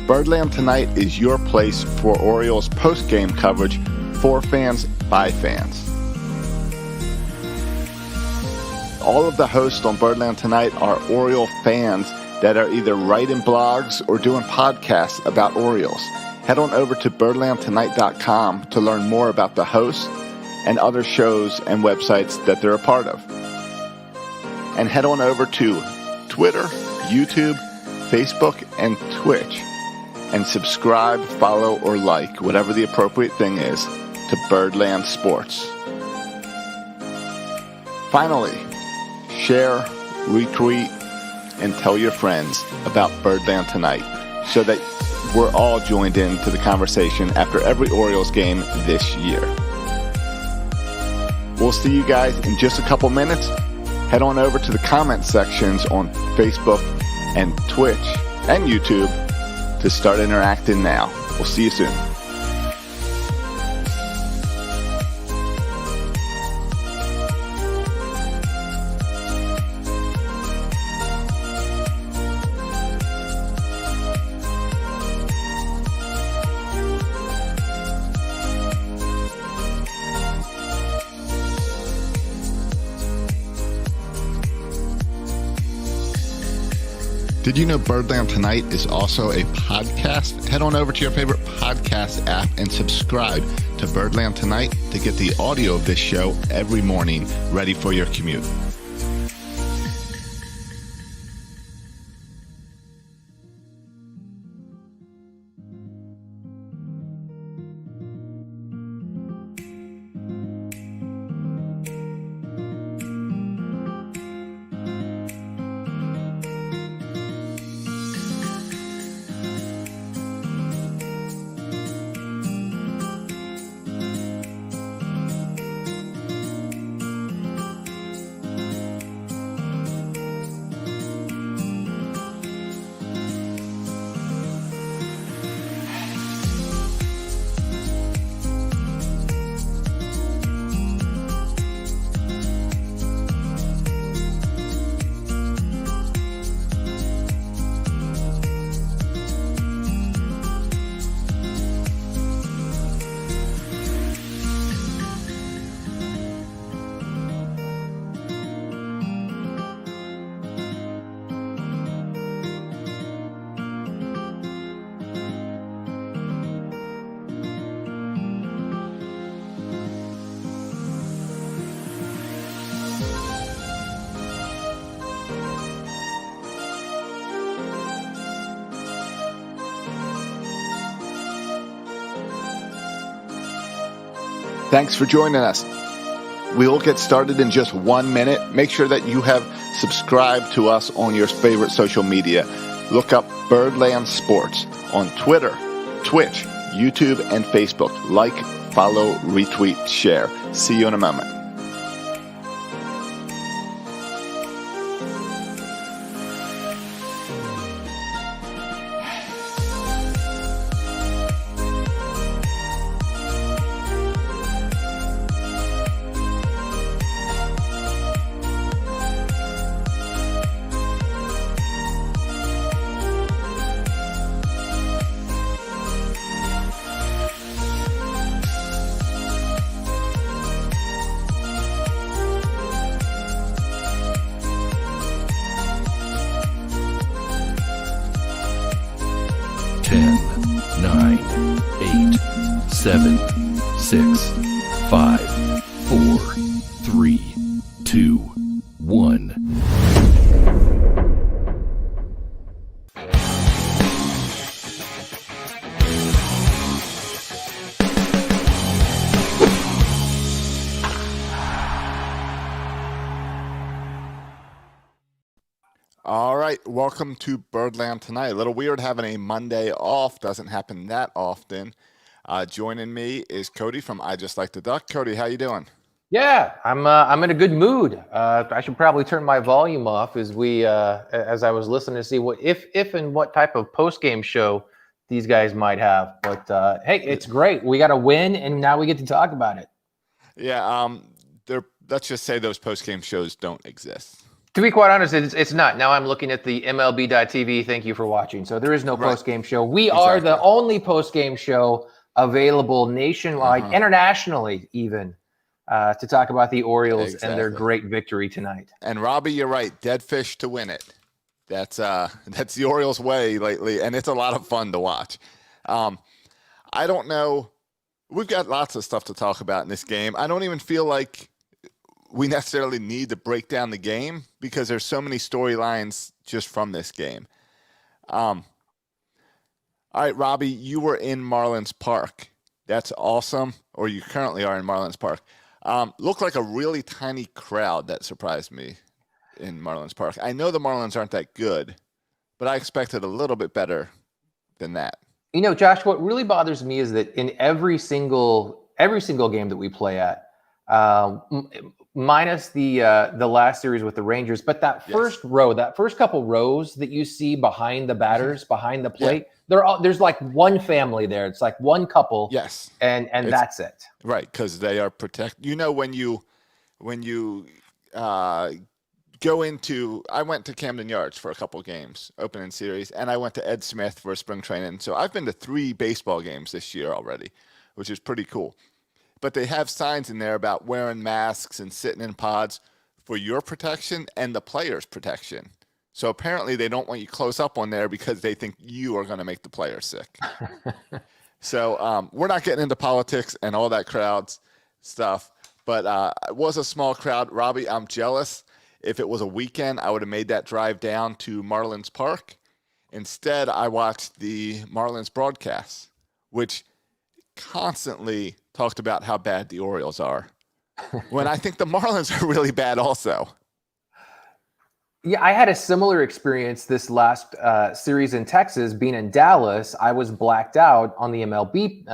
Birdland Tonight is your place for Orioles post-game coverage for fans by fans. All of the hosts on Birdland Tonight are Oriole fans that are either writing blogs or doing podcasts about Orioles. Head on over to birdlandtonight.com to learn more about the hosts and other shows and websites that they're a part of. And head on over to Twitter, YouTube, Facebook, and Twitch and subscribe, follow, or like, whatever the appropriate thing is, to Birdland Sports. Finally, share, retweet, and tell your friends about Birdland Tonight so that we're all joined into the conversation after every Orioles game this year. We'll see you guys in just a couple minutes. Head on over to the comment sections on Facebook and Twitch and YouTube to start interacting now. We'll see you soon. Did you know Birdland Tonight is also a podcast? Head on over to your favorite podcast app and subscribe to Birdland Tonight to get the audio of this show every morning ready for your commute. Thanks for joining us. We will get started in just 1 minute. Make sure that you have subscribed to us on your favorite social media. Look up Birdland Sports on Twitter, Twitch, YouTube, and Facebook. Like, follow, retweet, share. See you in a moment. Seven, six, five, four, three, two, one. All right, welcome to Birdland Tonight. A little weird having a Monday off. Doesn't happen that often. Joining me is Cody from I Just Like to Duck. Cody, how you doing? Yeah, I'm in a good mood. I should probably turn my volume off as I was listening to see what if and what type of post game show these guys might have. But hey, it's great. We got a win, and now we get to talk about it. Yeah. Let's just say those post game shows don't exist. To be quite honest, it's not. Now I'm looking at the MLB.TV. Thank you for watching. So there is no post-game show. We are the only post-game show available nationwide, internationally even, to talk about the Orioles and their great victory tonight. And Robbie, you're right. Dead fish to win it. That's the Orioles way lately, and it's a lot of fun to watch. I don't know. We've got lots of stuff to talk about in this game. I don't even feel like we necessarily need to break down the game because there's so many storylines just from this game. All right, Robbie, you were in Marlins Park. That's awesome. Or you currently are in Marlins Park. Looked like a really tiny crowd. That surprised me in Marlins Park. I know the Marlins aren't that good, but I expected a little bit better than that. You know, Josh, what really bothers me is that in every single game that we play at, minus the last series with the Rangers, but that first row, that first couple rows that you see behind the batters, behind the plate, there's like one family there. It's like one couple. Yes. And that's it. Right, because they are protected. You know, when you go into, I went to Camden Yards for a couple games, opening series, and I went to Ed Smith for spring training. So I've been to 3 baseball games this year already, which is pretty cool. But they have signs in there about wearing masks and sitting in pods for your protection and the players' protection. So apparently they don't want you close up on there because they think you are going to make the players sick. So we're not getting into politics and all that crowds stuff, but it was a small crowd. Robbie, I'm jealous. If it was a weekend, I would have made that drive down to Marlins Park. Instead, I watched the Marlins broadcast, which constantly talked about how bad the Orioles are, when I think the Marlins are really bad also. Yeah, I had a similar experience this last series in Texas. Being in Dallas, I was blacked out on the MLB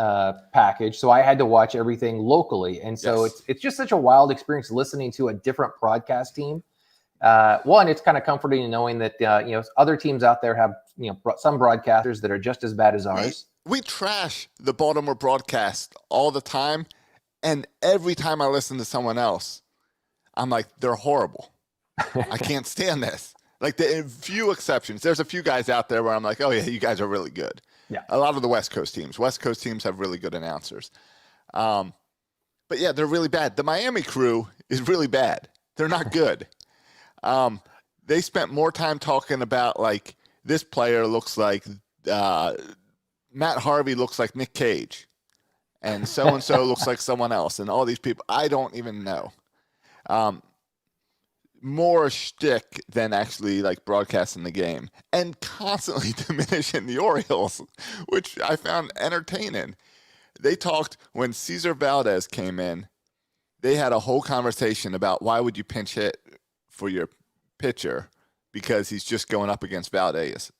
package, so I had to watch everything locally. And so it's just such a wild experience listening to a different broadcast team. One, it's kind of comforting knowing that other teams out there have some broadcasters that are just as bad as ours. We trash the Baltimore broadcast all the time, and every time I listen to someone else, I'm like, they're horrible. I can't stand this. Like, the few exceptions. There's a few guys out there where I'm like, oh, yeah, you guys are really good. Yeah. A lot of the West Coast teams have really good announcers. But, yeah, they're really bad. The Miami crew is really bad. They're not good. They spent more time talking about, like, this player looks like Matt Harvey looks like Nick Cage, and so looks like someone else, and all these people, I don't even know. More shtick than actually like broadcasting the game, and constantly diminishing the Orioles, which I found entertaining. They talked when Cesar Valdez came in. They had a whole conversation about why would you pinch hit for your pitcher because he's just going up against Valdez.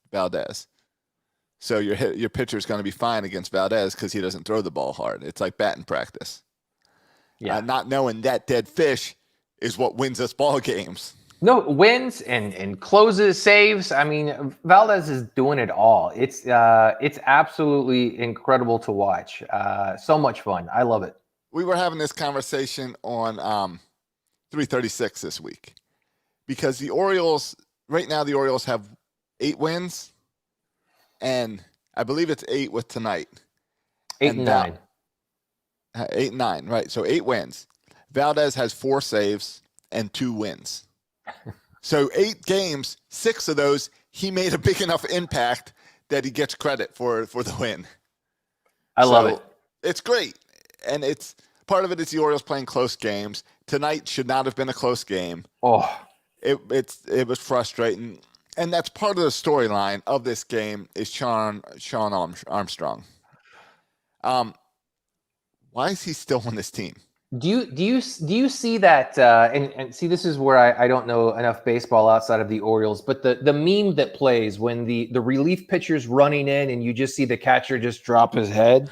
So your pitcher is going to be fine against Valdez because he doesn't throw the ball hard. It's like batting practice. Yeah, not knowing that dead fish is what wins us ball games. No, wins and closes, saves. I mean, Valdez is doing it all. It's absolutely incredible to watch. So much fun. I love it. We were having this conversation on 336 this week because the Orioles have 8 wins. And I believe it's 8 with tonight. 8 and 9. 8 and 9, right. So 8 wins. Valdez has 4 saves and 2 wins. So 8 games, 6 of those, he made a big enough impact that he gets credit for the win. I love it. It's great. And it's part of it is the Orioles playing close games. Tonight should not have been a close game. Oh. It was frustrating. And that's part of the storyline of this game is Sean Armstrong. Why is he still on this team? Do you see that? And see, this is where I don't know enough baseball outside of the Orioles, but the meme that plays when the relief pitcher's running in and you just see the catcher just drop his head.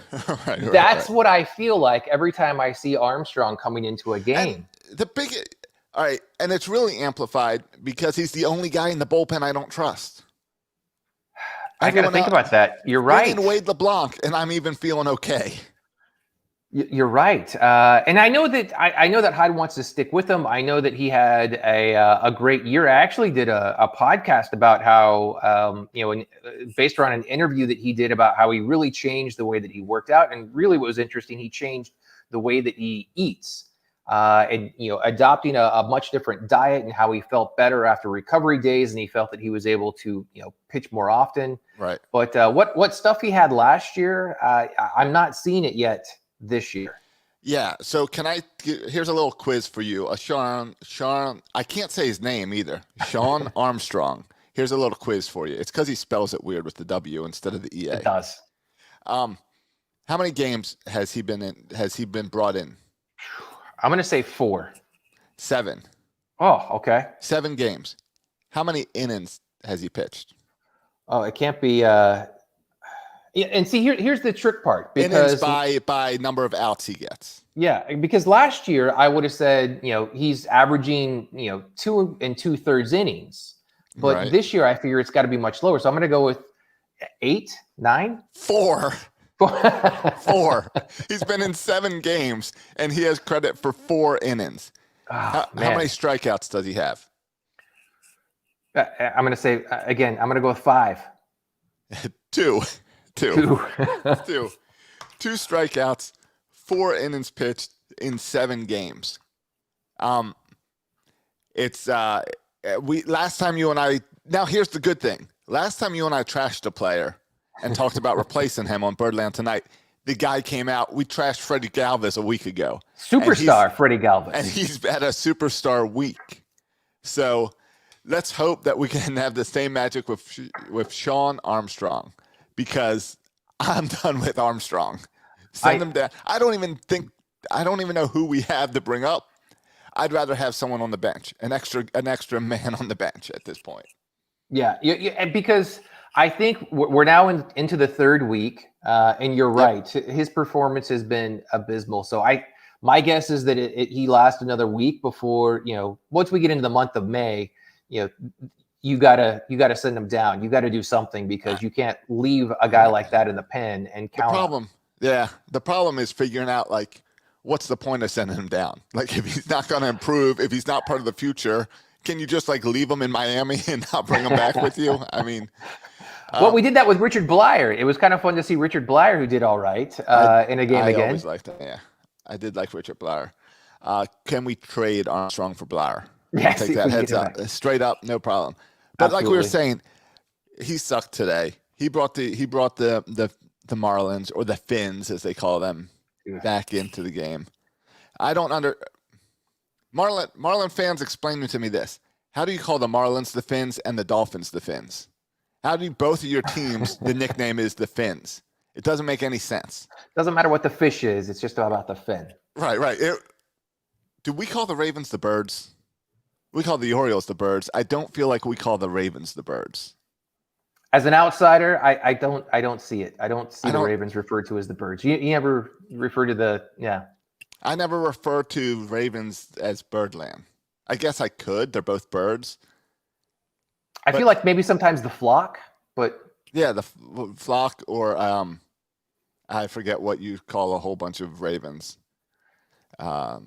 That's what I feel like every time I see Armstrong coming into a game. All right, and it's really amplified because he's the only guy in the bullpen I don't trust. I got to think about that. You're right. And Wade LeBlanc, and I'm even feeling okay. You're right, and I know that I know that Hyde wants to stick with him. I know that he had a great year. I actually did a podcast about how based around an interview that he did about how he really changed the way that he worked out, and really what was interesting, he changed the way that he eats, and adopting a much different diet and how he felt better after recovery days, and he felt that he was able to pitch more often. Right. But what stuff he had last year, I'm not seeing it yet this year. Yeah. So here's a little quiz for you. Sean, I can't say his name either. Sean Armstrong. Here's a little quiz for you. It's because he spells it weird with the W instead of the EA. It does. How many games has he been in? Has he been brought in? I'm going to say 4. 7. Oh, okay. 7 games. How many innings has he pitched? Oh, it can't be. Yeah, and see, here's the trick part. Because innings by number of outs he gets. Yeah, because last year I would have said, he's averaging, 2 2/3 innings. But Right. this year I figure it's got to be much lower. So I'm going to go with 8, 9? 4. 4. He's been in 7 games, and he has credit for 4 innings. How many strikeouts does he have? I'm going to say, again, I'm going to go with 5. 2. 2. 2 strikeouts, 4 innings pitched in 7 games. It's last time you and I. Now here's the good thing. Last time you and I trashed a player and talked about replacing him on Birdland Tonight, the guy came out. We trashed Freddie Galvis a week ago. Superstar Freddie Galvis, and he's had a superstar week. So let's hope that we can have the same magic with Sean Armstrong. Because I'm done with Armstrong. Send him down. I don't even know who we have to bring up. I'd rather have someone on the bench, an extra man on the bench at this point. Yeah, because I think we're now into the 3rd week, and you're right. His performance has been abysmal. So my guess is that he lasts another week before, once we get into the month of May, you gotta send him down. You gotta do something, because you can't leave a guy like that in the pen and count. The problem is figuring out, like, what's the point of sending him down? Like, if he's not going to improve, if he's not part of the future, can you just leave him in Miami and not bring him back with you? I mean, well, we did that with Richard Blyer. It was kind of fun to see Richard Blyer, who did all right in a game again. I always liked that. Yeah, I did like Richard Blyer. Can we trade Armstrong for Blyer? Yes, take that heads up, straight up, no problem. But Absolutely. Like we were saying, he sucked today. He brought the Marlins, or the Finns as they call them, back into the game. I don't Marlin fans, explain to me this: how do you call the Marlins the Finns and the Dolphins the Finns? How do both of your teams the nickname is the Finns? It doesn't make any sense. Doesn't matter what the fish is; it's just about the fin. Right. Do we call the Ravens the Birds? We call the Orioles the Birds. I don't feel like we call the Ravens the Birds. As an outsider, I don't see it. I don't see the Ravens referred to as the Birds. You never refer to I never refer to Ravens as Birdland. I guess I could. They're both birds. I feel like maybe sometimes the flock, but yeah, the flock, or I forget what you call a whole bunch of ravens. A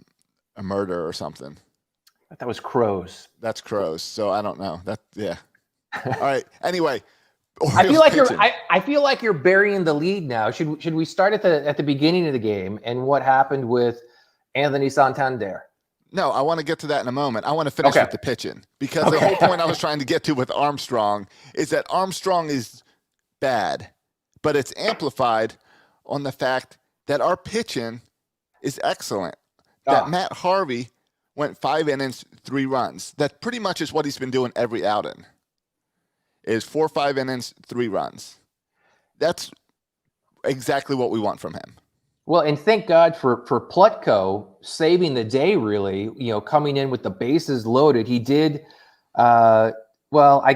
murder or something. That was crows. That's crows. So I don't know. Yeah. All right. Anyway, I feel like you're burying the lead now. Should we start at the beginning of the game and what happened with Anthony Santander? No, I want to get to that in a moment. I want to finish with the pitching, because the whole point I was trying to get to with Armstrong is that Armstrong is bad, but it's amplified on the fact that our pitching is excellent. That Matt Harvey went 5 innings, 3 runs. That pretty much is what he's been doing every outing. Is 4 or 5 innings, 3 runs. That's exactly what we want from him. Well, and thank God for Plutko saving the day, really, coming in with the bases loaded. He did, I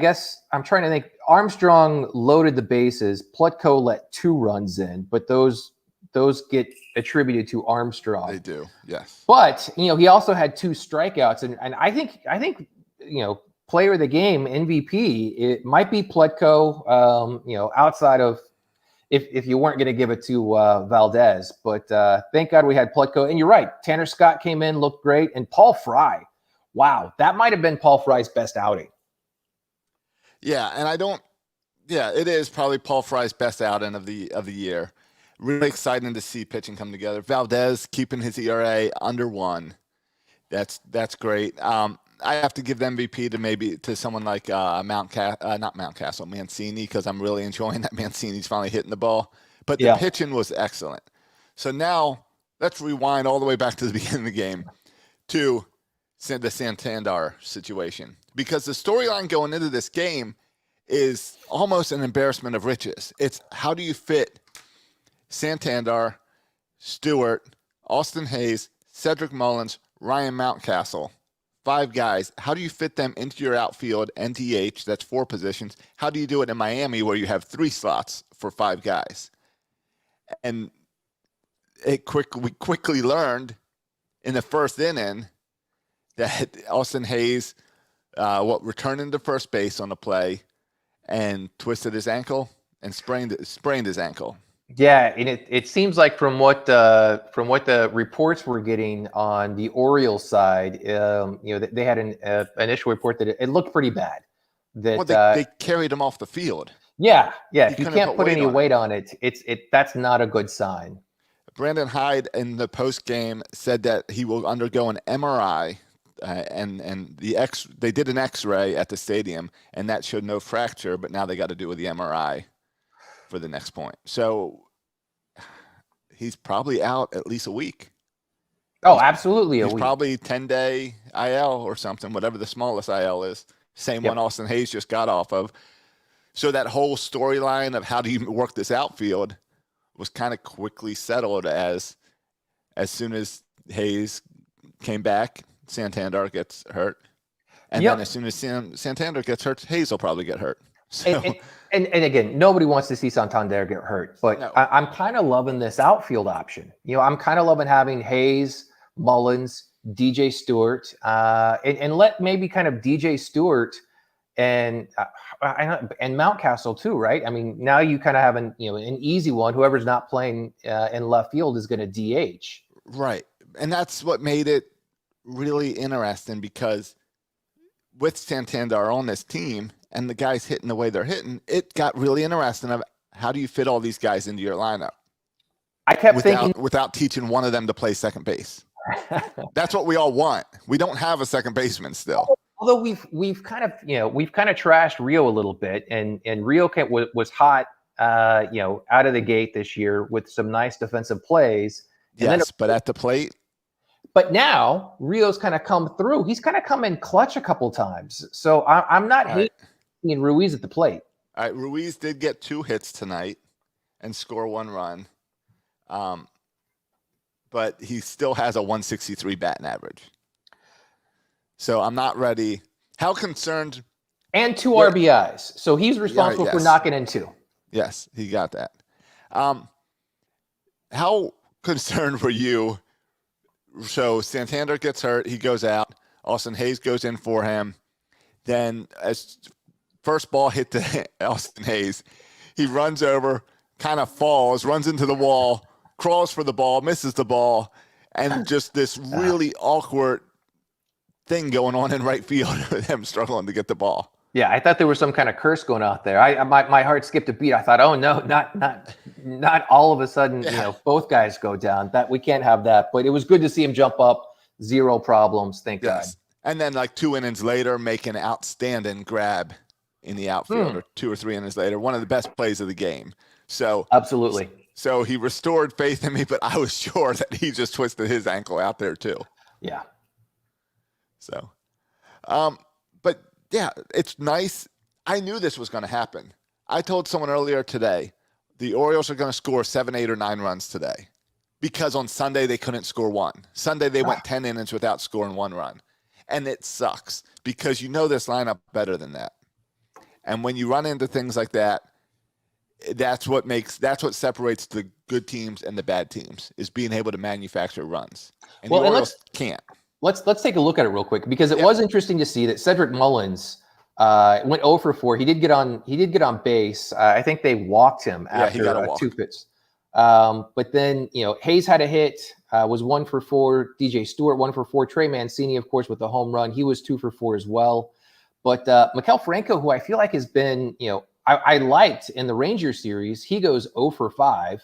guess I'm trying to think. Armstrong loaded the bases. Plutko let 2 runs in, but those get attributed to Armstrong. They do, yes. But, he also had 2 strikeouts. And I think, player of the game, MVP, it might be Plutko, outside of if you weren't going to give it to Valdez. But thank God we had Plutko. And you're right, Tanner Scott came in, looked great, and Paul Fry. Wow, that might have been Paul Fry's best outing. Yeah, and I don't. Yeah, it is probably Paul Fry's best outing of the year. Really exciting to see pitching come together. Valdez keeping his ERA under 1. That's great. I have to give the MVP to maybe to someone like not Mountcastle, Mancini, because I'm really enjoying that Mancini's finally hitting the ball. But the pitching was excellent. So now let's rewind all the way back to the beginning of the game to the Santander situation, because the storyline going into this game is almost an embarrassment of riches. It's how do you fit Santander, Stewart, Austin Hayes, Cedric Mullins, Ryan Mountcastle, 5 guys. How do you fit them into your outfield and DH? That's 4 positions. How do you do it in Miami where you have 3 slots for 5 guys? And we quickly learned in the first inning that Austin Hayes returned to first base on the play and twisted his ankle and sprained his ankle. Yeah, and it seems like from what the reports we're getting on the Orioles side, they had an initial report that it looked pretty bad. That they carried him off the field. Yeah. If you can't put any weight on it, that's not a good sign. Brandon Hyde in the post game said that he will undergo an MRI. And they did an X-ray at the stadium, and that showed no fracture. But now they got to do with the MRI for the next point. So he's probably out at least a week. Oh, absolutely a week. He's probably 10-day IL or something, whatever the smallest IL is. Same one Austin Hayes just got off of. So that whole storyline of how do you work this outfield was kind of quickly settled as soon as Hayes came back, Santander gets hurt. And then as soon as Santander gets hurt, Hayes will probably get hurt. So, and again, nobody wants to see Santander get hurt, but no. I'm kind of loving this outfield option. I'm kind of loving having Hayes, Mullins, DJ Stewart, and let maybe kind of DJ Stewart and Mountcastle too, right? I mean, now you kind of have an easy one. Whoever's not playing in left field is going to DH. Right, and that's what made it really interesting, because with Santander on this team and the guys hitting the way they're hitting, it got really interesting of how do you fit all these guys into your lineup? I kept thinking without teaching one of them to play second base. That's what we all want. We don't have a second baseman still. Although we've kind of trashed Rio a little bit, and Rio was hot out of the gate this year with some nice defensive plays. But at the plate. But now Rio's kind of come through. He's kind of come in clutch a couple times. So I'm not hating Ruiz at the plate. All right, Ruiz did get 2 hits tonight and score 1 run. But he still has a 163 batting average. So I'm not ready. How concerned? And 2 RBIs. So he's responsible for knocking in 2. Yes, he got that. How concerned were you? So Santander gets hurt. He goes out. Austin Hayes goes in for him. Then as first ball hit to Austin Hayes, he runs over, kind of falls, runs into the wall, crawls for the ball, misses the ball, and just this really awkward thing going on in right field with him struggling to get the ball. Yeah, I thought there was some kind of curse going out there. My heart skipped a beat. I thought, oh no, not all of a sudden, both guys go down. That we can't have that. But it was good to see him jump up, 0 problems. Thank God. And then like 2 innings later, make an outstanding grab in the outfield, or 2 or 3 innings later, one of the best plays of the game. So absolutely. So he restored faith in me, but I was sure that he just twisted his ankle out there too. Yeah. So, but yeah, it's nice. I knew this was going to happen. I told someone earlier today, the Orioles are going to score 7, 8, or 9 runs today, because on Sunday they couldn't score 1. Sunday they went 10 innings without scoring 1 run. And it sucks, because you know this lineup better than that. And when you run into things like that, that's what separates the good teams and the bad teams, is being able to manufacture runs. And the Orioles can't. Let's take a look at it real quick, because it was interesting to see that Cedric Mullins Went 0 for 4. He did get on base. I think they walked him he got a after walk. 2 pitches. But then, Hayes had a hit, was 1 for 4. DJ Stewart 1 for 4. Trey Mancini, of course, with the home run, he was 2 for 4 as well. But Maikel Franco, who I feel like has been, I liked in the Rangers series, he goes 0 for 5.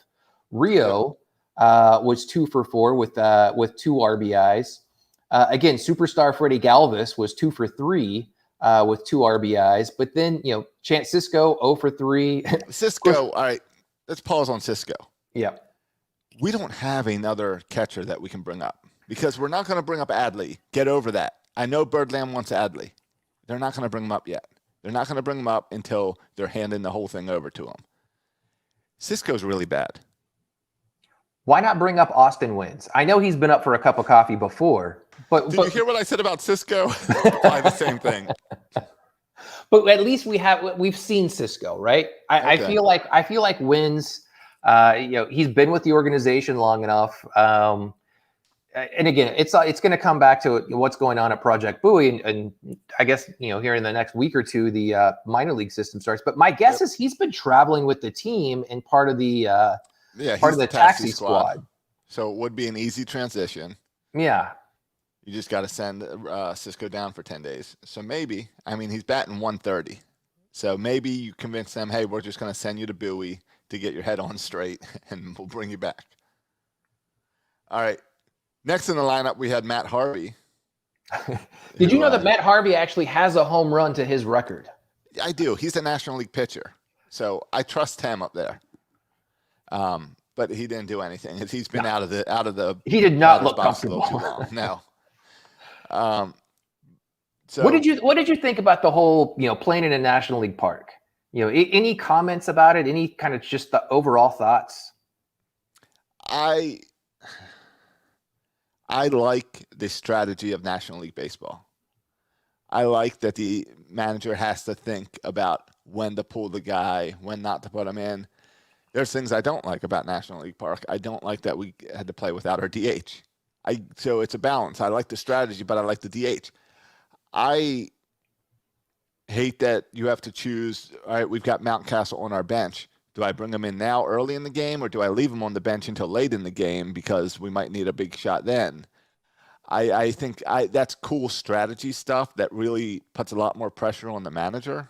Rio was 2 for 4 with 2 RBIs. Again, superstar Freddie Galvis was 2 for 3 with 2 RBIs. But then, Chance Cisco 0 for 3. Cisco, all right, let's pause on Cisco. Yeah. We don't have another catcher that we can bring up because we're not going to bring up Adley. Get over that. I know Birdland wants Adley. They're not going to bring him up yet. They're not going to bring him up until they're handing the whole thing over to him. Cisco's really bad. Why not bring up Austin Wins? I know he's been up for a cup of coffee before, but Did you hear what I said about Cisco? Probably the same thing. But at least we've seen Cisco, right? I feel like Wins. He's been with the organization long enough. And again, it's going to come back to what's going on at Project Bowie, and I guess here in the next week or two, the minor league system starts. But my guess is he's been traveling with the team and part of the taxi squad. So it would be an easy transition. Yeah, you just got to send Cisco down for 10 days. So maybe, he's batting 130. So maybe you convince them, hey, we're just going to send you to Bowie to get your head on straight, and we'll bring you back. All right. Next in the lineup, we had Matt Harvey. Did you know that Matt Harvey actually has a home run to his record? I do. He's a National League pitcher, so I trust him up there. But he didn't do anything. He's been out of the. He did not look comfortable. Too long. No. So what did you think about the whole playing in a National League park? Any comments about it? Any kind of just the overall thoughts? I like the strategy of National League Baseball. I like that the manager has to think about when to pull the guy, when not to put him in. There's things I don't like about National League Park. I don't like that we had to play without our DH. So it's a balance. I like the strategy, but I like the DH. I hate that you have to choose, all right, we've got Mountcastle on our bench. Do I bring him in now early in the game, or do I leave him on the bench until late in the game because we might need a big shot then? I think that's cool strategy stuff that really puts a lot more pressure on the manager.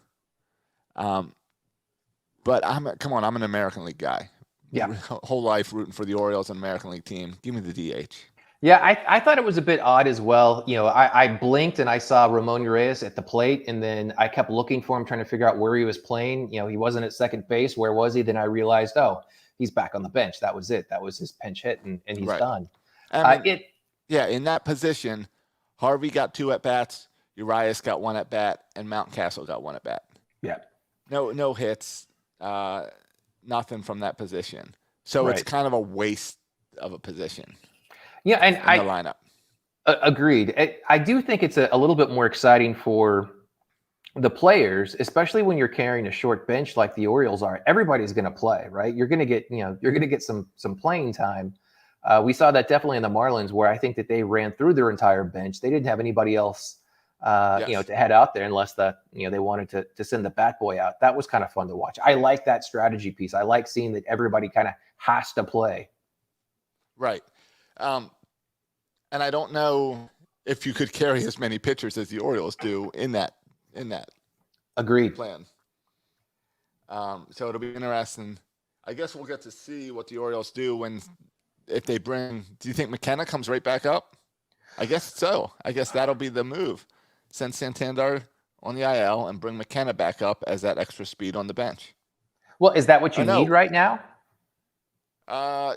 But I'm an American League guy. Yeah. Whole life rooting for the Orioles and American League team. Give me the DH. Yeah, I thought it was a bit odd as well. I blinked and I saw Ramon Urias at the plate, and then I kept looking for him, trying to figure out where he was playing. He wasn't at second base. Where was he? Then I realized, he's back on the bench. That was it. That was his pinch hit, and he's done. In that position, Harvey got 2 at-bats, Urias got 1 at-bat, and Mountcastle got 1 at-bat. Yeah. No hits, nothing from that position. So It's kind of a waste of a position. Yeah, and the lineup. Agreed. I do think it's a little bit more exciting for the players, especially when you're carrying a short bench like the Orioles are. Everybody's going to play, right? You're going to get some playing time. We saw that definitely in the Marlins, where I think that they ran through their entire bench. They didn't have anybody else, to head out there unless they wanted to send the bat boy out. That was kind of fun to watch. I like that strategy piece. I like seeing that everybody kind of has to play. Right. And I don't know if you could carry as many pitchers as the Orioles do in that Agreed plan. So it'll be interesting. I guess we'll get to see what the Orioles do if they bring. Do you think McKenna comes right back up? I guess so. I guess that'll be the move. Send Santander on the IL and bring McKenna back up as that extra speed on the bench. Well, is that what you need right now?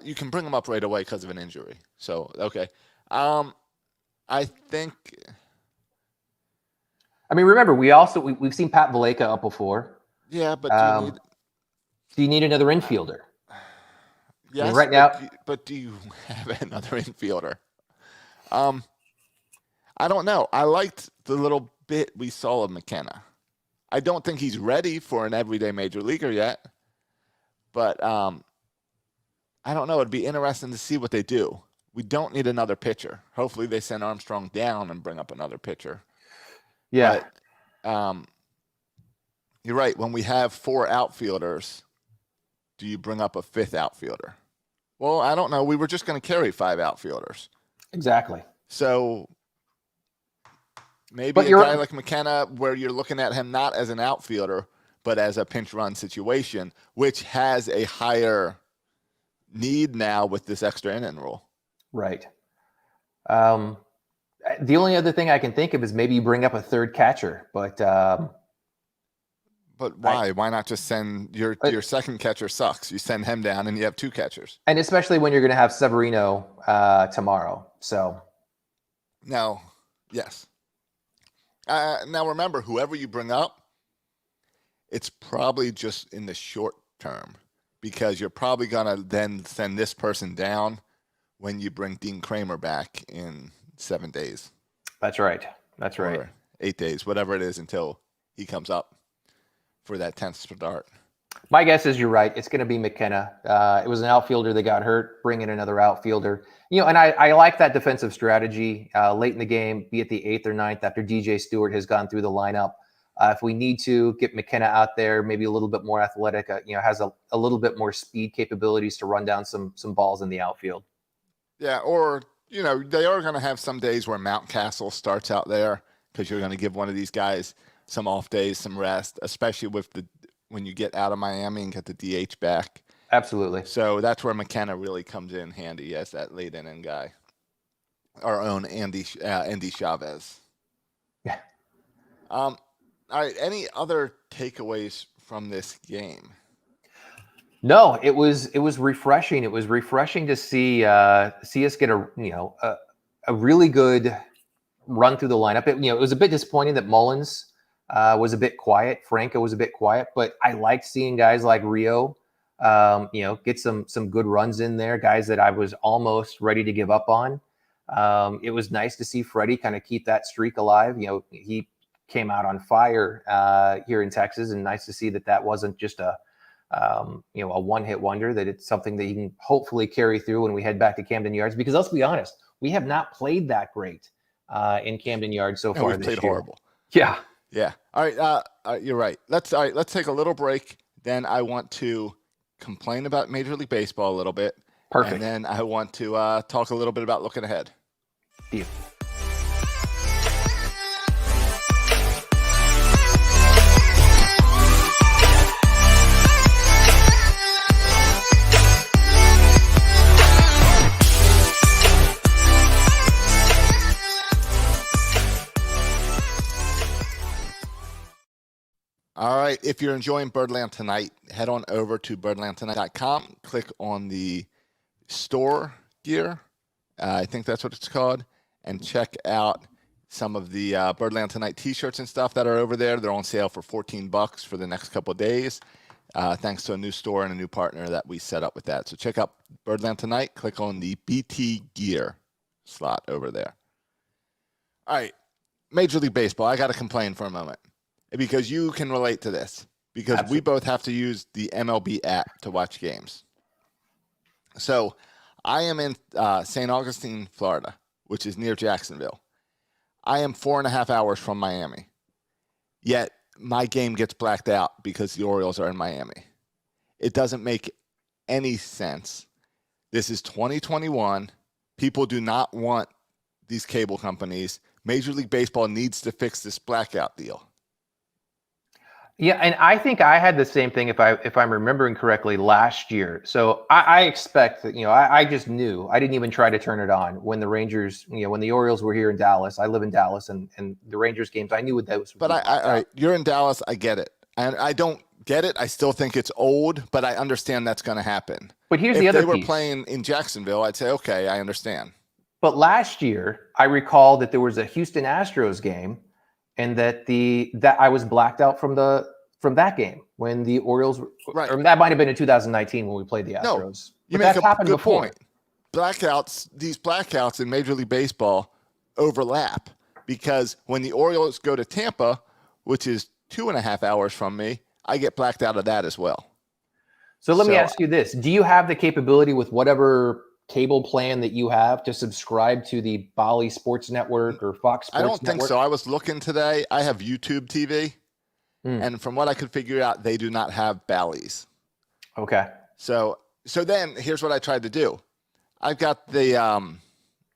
You can bring him up right away because of an injury. So, okay. I think. Remember, we've seen Pat Valleca up before. Yeah, but do you need another infielder? Yes, right now. But do you have another infielder? I don't know. I liked the little bit we saw of McKenna. I don't think he's ready for an everyday major leaguer yet, but I don't know. It'd be interesting to see what they do. We don't need another pitcher. Hopefully they send Armstrong down and bring up another pitcher. Yeah. But, you're right. When we have 4 outfielders, do you bring up a 5th outfielder? Well, I don't know. We were just going to carry 5 outfielders. Exactly. So maybe a guy like McKenna, where you're looking at him not as an outfielder, but as a pinch run situation, which has a higher need now with this extra inning rule. Right. The only other thing I can think of is maybe you bring up a 3rd catcher, but why? Why not just send your second catcher sucks? You send him down and you have 2 catchers. And especially when you're going to have Severino tomorrow. So now, yes. Now remember, whoever you bring up, it's probably just in the short term, because you're probably gonna then send this person down when you bring Dean Kramer back in 7 days. That's right. That's right. Or 8 days, whatever it is, until he comes up for that 10th start. My guess is you're right. It's going to be McKenna. It was an outfielder that got hurt. Bring in another outfielder. And I like that defensive strategy late in the game, be it the 8th or 9th after DJ Stewart has gone through the lineup. If we need to get McKenna out there, maybe a little bit more athletic, has a little bit more speed capabilities to run down some balls in the outfield. Yeah, or they are going to have some days where Mountcastle starts out there, because you're going to give one of these guys some off days, some rest, especially when you get out of Miami and get the DH back. Absolutely. So that's where McKenna really comes in handy as that late inning guy. Our own Andy Chavez. Yeah. All right. Any other takeaways from this game? No, it was refreshing. It was refreshing to see us get a really good run through the lineup. It was a bit disappointing that Mullins was a bit quiet. Franco was a bit quiet, but I liked seeing guys like Rio, get some good runs in there. Guys that I was almost ready to give up on. It was nice to see Freddie kind of keep that streak alive. He came out on fire here in Texas, and nice to see that wasn't just a one-hit wonder, that it's something that he can hopefully carry through when we head back to Camden Yards, because let's be honest, we have not played that great in Camden Yards so far. We've played horrible. Yeah. Yeah. All right. You're right. Let's take a little break. Then I want to complain about Major League Baseball a little bit. Perfect. And then I want to talk a little bit about looking ahead. Deal. All right. If you're enjoying Birdland Tonight, head on over to birdlandtonight.com. Click on the store gear. I think that's what it's called. And check out some of the Birdland Tonight t-shirts and stuff that are over there. They're on sale for $14 for the next couple of days, thanks to a new store and a new partner that we set up with that. So check out Birdland Tonight. Click on the BT gear slot over there. All right. Major League Baseball. I got to complain for a moment, because you can relate to this, because Absolutely. we both have to use the MLB app to watch games. So I am in St. Augustine, Florida, which is near Jacksonville. I am 4.5 hours from Miami, yet my game gets blacked out because the Orioles are in Miami. It doesn't make any sense. This is 2021. People do not want these cable companies. Major League Baseball needs to fix this blackout deal. Yeah, and I think I had the same thing, if I'm remembering correctly, last year. So I expect that, I just knew. I didn't even try to turn it on when the Rangers, when the Orioles were here in Dallas. I live in Dallas, and the Rangers games, I knew what those would be. But all right, you're in Dallas, I get it. And I don't get it. I still think it's old, but I understand that's going to happen. But here's the other piece. If they were playing in Jacksonville, I'd say, okay, I understand. But last year, I recall that there was a Houston Astros game, and that I was blacked out from that game when the Orioles, right. Or that might have been in 2019 when we played the Astros. No, you but make that's a happened good before. point. These blackouts in Major League Baseball overlap, because when the Orioles go to Tampa, which is 2.5 hours from me, I get blacked out of that as well. So let me ask you this. Do you have the capability with whatever cable plan that you have to subscribe to the Bally Sports Network or Fox Sports Network? I don't think so. I was looking today. I have YouTube TV. And from what I could figure out, they do not have Bally's. Okay. So then here's what I tried to do. I've got the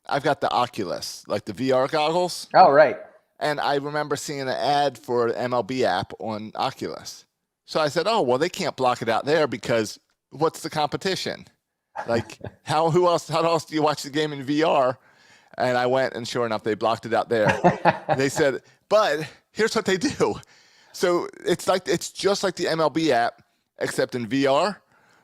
Oculus, like the VR goggles. Oh, right. And I remember seeing an ad for an MLB app on Oculus. So I said, oh, well, they can't block it out there because what's the competition? Like, how else do you watch the game in VR? And I went, and sure enough, they blocked it out there. They said, but here's what they do. So it's just like the MLB app, except in VR,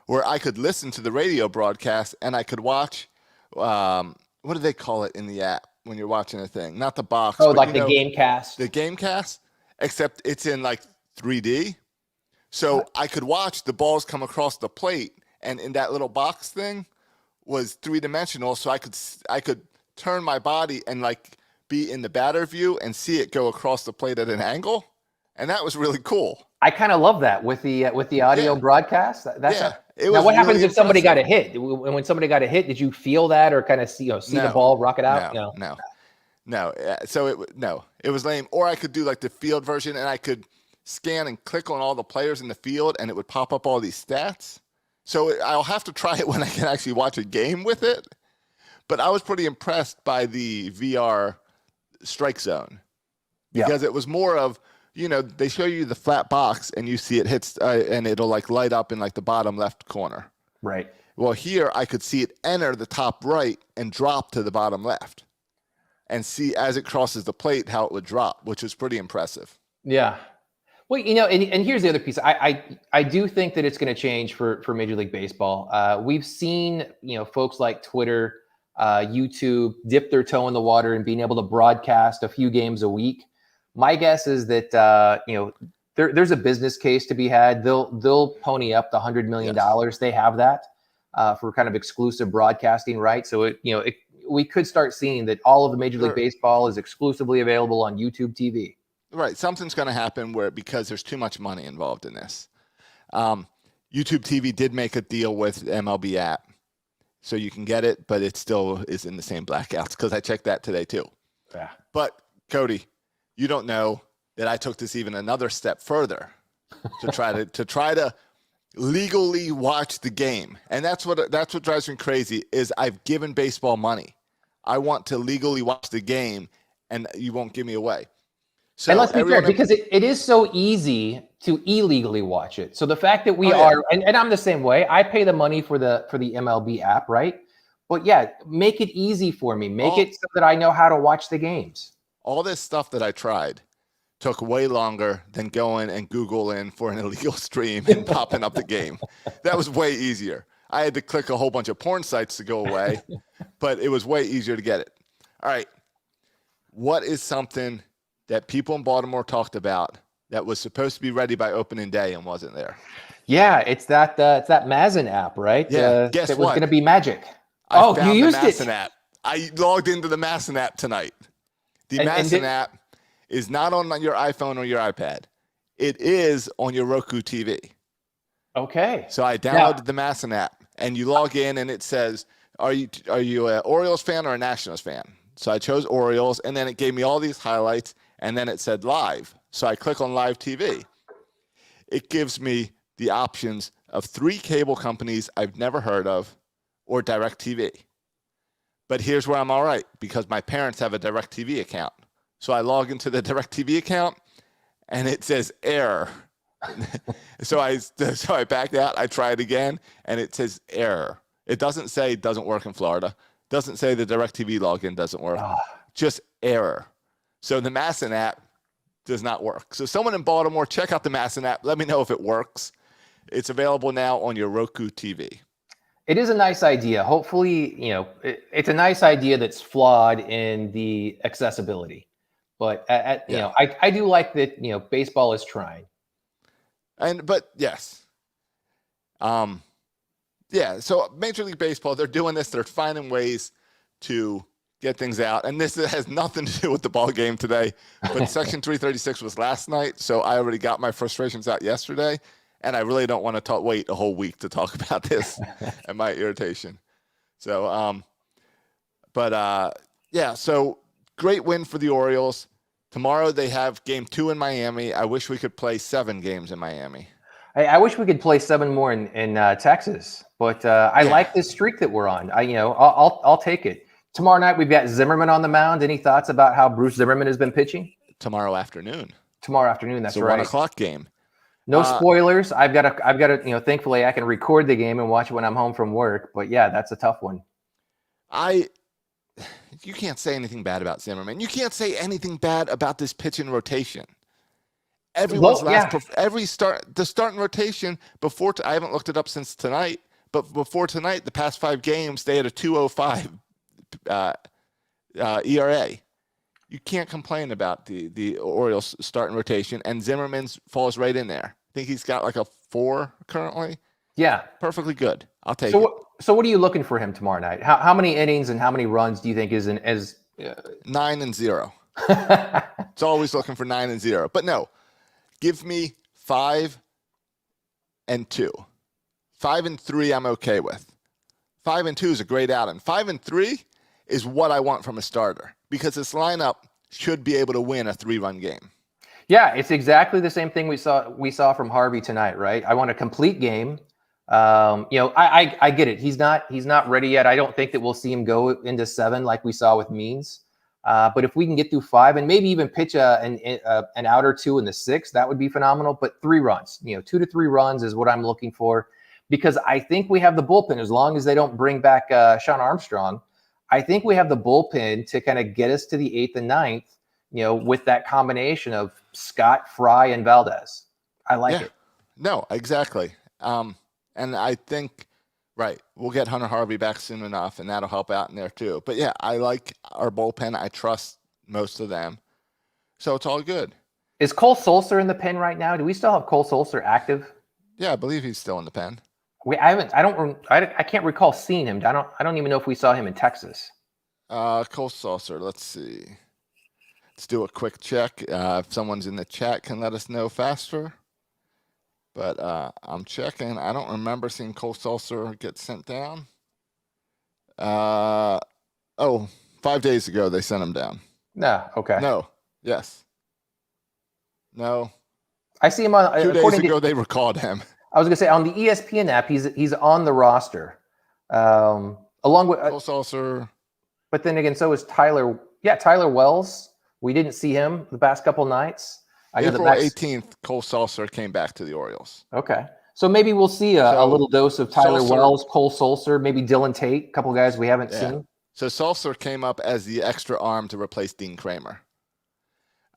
where I could listen to the radio broadcast and I could watch, what do they call it in the app when you're watching a thing? Not the box. Oh, like the Gamecast. The Gamecast, except it's in like 3D. So I could watch the balls come across the plate, and in that little box thing was three-dimensional, so I could turn my body and like be in the batter view and see it go across the plate at an angle, and that was really cool. I kind of love that with the audio broadcast. Now, what happens if somebody got a hit? When somebody got a hit, did you feel that or kind of see the ball rocket out? No. So it was lame. Or I could do like the field version, and I could scan and click on all the players in the field, and it would pop up all these stats. So I'll have to try it when I can actually watch a game with it. But I was pretty impressed by the VR strike zone because it was more of, they show you the flat box and you see it hits and it'll like light up in like the bottom left corner. Right. Well, here I could see it enter the top right and drop to the bottom left and see as it crosses the plate how it would drop, which was pretty impressive. Yeah. Well, and here's the other piece. I do think that it's going to change for Major League Baseball. We've seen, folks like Twitter, YouTube dip their toe in the water and being able to broadcast a few games a week. My guess is that, there's a business case to be had. They'll pony up the $100 million. Yes. They have that for kind of exclusive broadcasting, right? So we could start seeing that all of the Major League Baseball is exclusively available on YouTube TV. Right. Something's going to happen because there's too much money involved in this. YouTube TV did make a deal with MLB app, so you can get it, but it still is in the same blackouts because I checked that today too. Yeah. But Cody, you don't know that I took this even another step further to try to legally watch the game, and that's what drives me crazy. Is I've given baseball money. I want to legally watch the game, and you won't give me away. So and let's be fair, because it is so easy to illegally watch it. So the fact that we are, and I'm the same way. I pay the money for the MLB app, right? But yeah, make it easy for me. Make it so that I know how to watch the games. All this stuff that I tried took way longer than going and Googling for an illegal stream and popping up the game. That was way easier. I had to click a whole bunch of porn sites to go away, but it was way easier to get it. All right. What is something that people in Baltimore talked about that was supposed to be ready by opening day and wasn't there? Yeah, it's that Mazin app, right? Yeah. Guess that what? Was going to be magic. You used the Mazin app. I logged into the Mazin app tonight. The Mazin app is not on your iPhone or your iPad. It is on your Roku TV. Okay. So I downloaded the Mazin app, and you log in, and it says, "Are you an Orioles fan or a Nationals fan?" So I chose Orioles, and then it gave me all these highlights, and then it said live. So I click on live TV. It gives me the options of 3 cable companies I've never heard of or DirecTV. But here's where I'm all right, because my parents have a DirecTV account. So I log into the DirecTV account, and it says error. so I backed out. I tried again, and it says error. It doesn't say it doesn't work in Florida. It doesn't say the DirecTV login doesn't work. Just error. So the Mazin app does not work. So someone in Baltimore, check out the Mazin app. Let me know if it works. It's available now on your Roku TV. It is a nice idea. Hopefully, it's a nice idea that's flawed in the accessibility. But I do like that. Baseball is trying. But yes, So Major League Baseball, they're doing this. They're finding ways to get things out, and this has nothing to do with the ball game today. But Section 336 was last night, so I already got my frustrations out yesterday, and I really don't want to wait a whole week to talk about this and my irritation. So, So great win for the Orioles. Tomorrow they have game 2 in Miami. I wish we could play 7 games in Miami. I wish we could play 7 more in Texas, but I like this streak that we're on. I'll take it. Tomorrow night we've got Zimmerman on the mound. Any thoughts about how Bruce Zimmerman has been pitching? Tomorrow afternoon. That's it's a right. 1:00 game. No spoilers. I've got to, thankfully I can record the game and watch it when I'm home from work. But yeah, that's a tough one. You can't say anything bad about Zimmerman. You can't say anything bad about this pitching rotation. The starting rotation before, I haven't looked it up since tonight, but before tonight, the past 5 games, they had a 2.05 ERA. You can't complain about the Orioles starting rotation, and Zimmerman's falls right in there. I think he's got like a 4 currently. Yeah. Perfectly good. I'll take it. So what are you looking for him tomorrow night? How many innings and how many runs do you think is 9 and 0. It's always looking for 9 and 0. But no, give me 5 and 2. 5 and 3 I'm okay with. 5 and 2 is a great outing. 5 and 3 is what I want from a starter, because this lineup should be able to win a 3-run game. Yeah, it's exactly the same thing we saw from Harvey tonight, right? I want a complete game. I get it. He's not ready yet. I don't think that we'll see him go into 7 like we saw with Means. But if we can get through 5 and maybe even pitch an out or 2 in the 6th, that would be phenomenal. But 3 runs, 2 to 3 runs is what I'm looking for, because I think we have the bullpen. As long as they don't bring back Sean Armstrong, I think we have the bullpen to kind of get us to the 8th and 9th, with that combination of Scott, Fry, and Valdez. I like it. No, exactly. And I think, right, we'll get Hunter Harvey back soon enough, and that'll help out in there too. But yeah, I like our bullpen. I trust most of them. So it's all good. Is Cole Sulser in the pen right now? Do we still have Cole Sulser active? Yeah, I believe he's still in the pen. I can't recall seeing him. I don't even know if we saw him in Texas. Cole Sulser, let's see. Let's do a quick check. If someone's in the chat can let us know faster. But I'm checking. I don't remember seeing Cole Sulser get sent down. 5 days ago they sent him down. No, okay. No, yes. No. I see him on 2 days ago they recalled him. I was going to say on the ESPN app, he's on the roster. Along with Cole Sulser. But then again, so is Tyler. Yeah, Tyler Wells. We didn't see him the past couple nights. April 18th, Cole Sulser came back to the Orioles. Okay. So maybe we'll see a little dose of Tyler Wells, Cole Sulser, maybe Dylan Tate, a couple guys we haven't seen. So Sulser came up as the extra arm to replace Dean Kramer.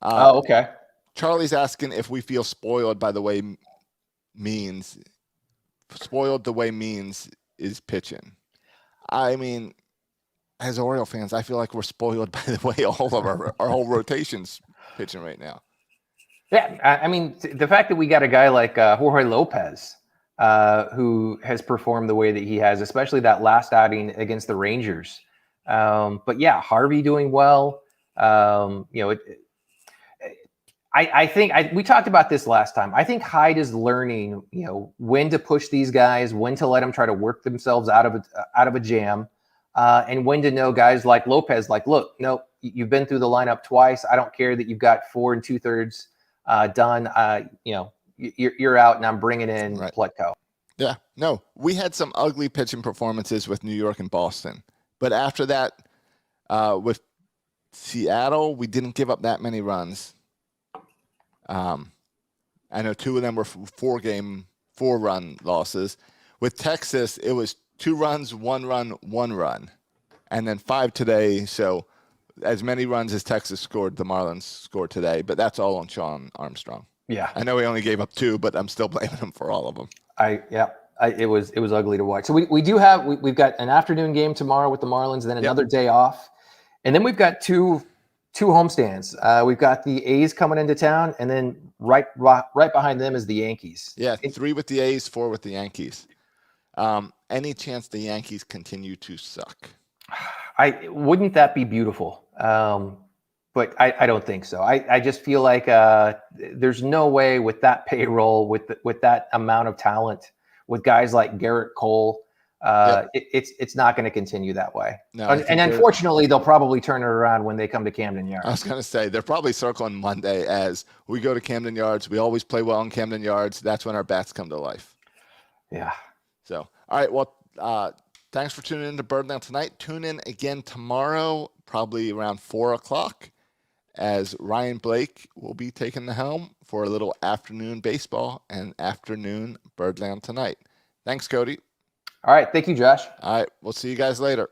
Okay. Charlie's asking if we feel spoiled by the way Means is pitching. I mean, as Oriole fans, I feel like we're spoiled by the way all of our whole rotation's pitching right now. Yeah, I mean, the fact that we got a guy like Jorge Lopez, who has performed the way that he has, especially that last outing against the Rangers. But yeah, Harvey doing well. I think we talked about this last time. I think Hyde is learning, when to push these guys, when to let them try to work themselves out of a jam, and when to know guys like Lopez, like, look, no, you've been through the lineup twice. I don't care that you've got 4 2/3 done. You're out, and I'm bringing in Pletko. Yeah, no, we had some ugly pitching performances with New York and Boston, but after that, with Seattle, we didn't give up that many runs. I know 2 of them were 4-run losses. With Texas, it was 2 runs, 1 run, 1 run, and then 5 today. So as many runs as Texas scored, the Marlins scored today, but that's all on Sean Armstrong. Yeah. I know he only gave up 2, but I'm still blaming him for all of them. It was ugly to watch. So we've got an afternoon game tomorrow with the Marlins, then another day off. And then we've got two homestands. We've got the A's coming into town, and then right behind them is the Yankees. Yeah, 3 with the A's, 4 with the Yankees. Any chance the Yankees continue to suck? Wouldn't that be beautiful? But I don't think so. I just feel like there's no way with that payroll, with that amount of talent, with guys like Garrett Cole, It's not going to continue that way. No, I And think unfortunately, they'll probably turn it around when they come to Camden I Yards. was going to say, they're probably circling Monday as we go to Camden Yards. We always play well in Camden Yards. That's when our bats come to life. Yeah. So, all right. Well, thanks for tuning in to Birdland Tonight. Tune in again tomorrow, probably around 4 o'clock, as Ryan Blake will be taking the helm for a little afternoon baseball and afternoon Birdland Tonight. Thanks, Cody. All right. Thank you, Josh. All right. We'll see you guys later.